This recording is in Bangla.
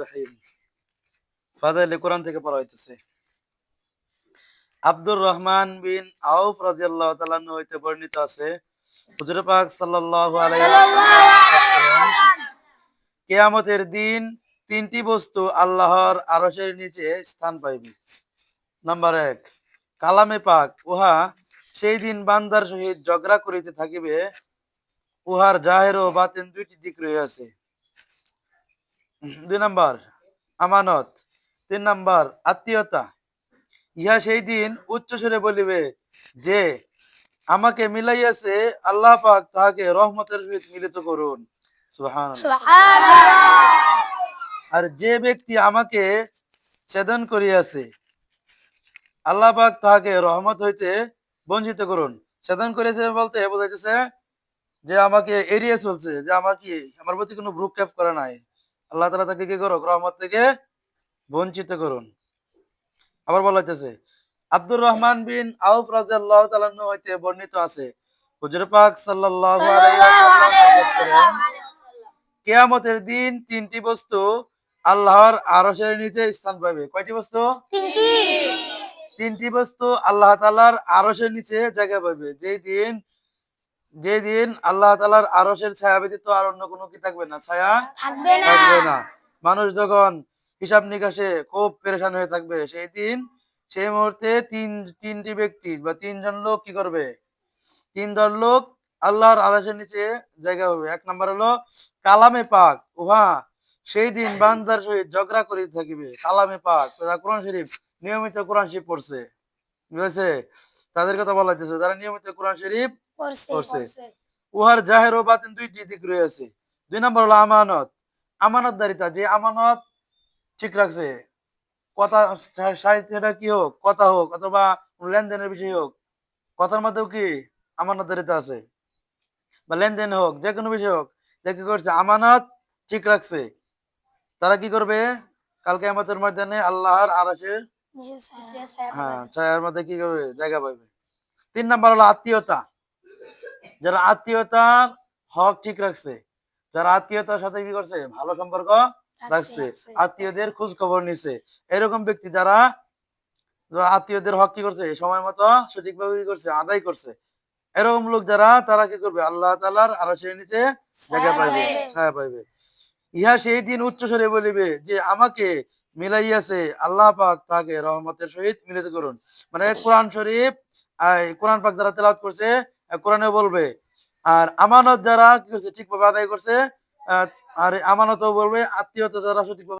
রহিম। ফাজাইলে কোরআন থেকে পড়া হইতেছে। আব্দুর রহমান বিন আউফ রাদিয়াল্লাহু তাআলা আনহু হইতে বর্ণিত আছে, হুজুর পাক সাল্লাল্লাহু আলাইহি ওয়াসাল্লাম কিয়ামতের দিন তিনটি বস্তু আল্লাহর আরশের নিচে স্থান পাইবে। নাম্বার ১, কালামে পাক, উহা সেই দিন বান্দার সহিত ঝগড়া করিতে থাকিবে। উহার জাহের ও বাতিন দুইটি দিক রহিয়াছে। ২ নাম্বার, আমানত। ৩ নাম্বার, আত্মীয়তা। ইহা সেই দিন উচ্চস্বরে বলিবে যে আমাকে মিলাইয়াছে আল্লাহ পাক তাহাকে রহমতের সহিত মিলিত করুন। সুবহানাল্লাহ। আর যে ব্যক্তি আমাকে ছেদন করিয়াছে আল্লাহ পাক তাহাকে রহমত হইতে বঞ্চিত করুন। ছেদন করিয়াছে বলতে বোঝাইতেছে যে আমাকে এড়িয়ে চলছে, যে আমার প্রতি কোনো ভ্রুক্ষেপ করে নাই। আল্লাহ তাআলা তাকে কি করুক, রহমত থেকে বঞ্চিত করুন। আবার বলা হইতেছে আব্দুর রহমান বিন আউফ রাদিয়াল্লাহু তাআলা আনহু হইতে বর্ণিত আছে, হুজুর পাক সাল্লাল্লাহু আলাইহি ওয়াসাল্লাম প্রকাশ করেন, কিয়ামতের দিন তিনটি বস্তু আল্লাহর আরশের নিচে স্থান পাবে। কয়টি বস্তু? তিনটি বস্তু আল্লাহ তাআলার আরশের নিচে জায়গা পাবে। যেই দিন আল্লাহ তাআলার আরশের ছায়া ব্যতীত আর অন্য কোনো কি থাকবে না, ছায়া থাকবে না। মানুষ যখন হিসাব নিকাশে খুব পেরেশান হয়ে থাকবে সেই মুহূর্তে তিনটি ব্যক্তি বা তিনজন লোক কি করবে? তিনজন লোক আল্লাহর আরশের নিচে জায়গা হবে। ১ নাম্বার হলো কালামে পাক, উহা সেই দিন বান্দার সহিত ঝগড়া করিতে থাকিবে। কালামে পাক, কোরআন শরীফ, নিয়মিত কোরআন শরীফ পড়ছে, ঠিক আছে? তাদের কথা বলা হইতেছে যারা নিয়মিত কোরআন শরীফ পড়ছে। উহার জাহের ও বাতিন দুইটি দিক রয়েছে। ২ নম্বর হলো আমানত। আমানতদারিতা, যে আমানত ঠিক রাখছে, কথা সেটা কি হোক, কথা হোক অথবা লেনদেনের বিষয় হোক, কথার মধ্যেও কি আমানতদারিতা আছে, বা লেনদেন হোক, যে কোনো বিষয় হোক, যে কি করছে, আমানত ঠিক রাখছে, তারা কি করবে? কাল কিয়ামতের ময়দানে আল্লাহর আরশের ছায়ার মধ্যে কি করবে? জায়গা পাবে। ৩ নাম্বার হলো আত্মীয়তা। যারা আত্মীয়তার হক ঠিক রাখছে, যারা আত্মীয়তার সাথে কি করছে? ভালো সম্পর্ক রাখছে, আত্মীয়দের খোঁজ খবর নিছে, এরকম ব্যক্তি যারা আত্মীয়দের হক কি করছে? সময় মতো সঠিকভাবে কি করছে? আদায় করছে। এরকম লোক যারা, তারা কি করবে? আল্লাহ তাআলার আরশের নিচে জায়গা পাইবে, ছায়া পাইবে। ইহা সেই দিন উচ্চস্বরে বলিবে যে আমাকে মিলাইয়াছে আল্লাহ পাক তাকে রহমতের সহিত মিলিত করুন। মানে কোরআন শরীফ, কোরআন পাক যারা তেলাওয়াত করছে, কোরআনে বলবে। আর আমানত যারা কি করছে? ঠিকভাবে আদায় করছে, আর আমানতও বলবে। আত্মীয়তা যারা সঠিকভাবে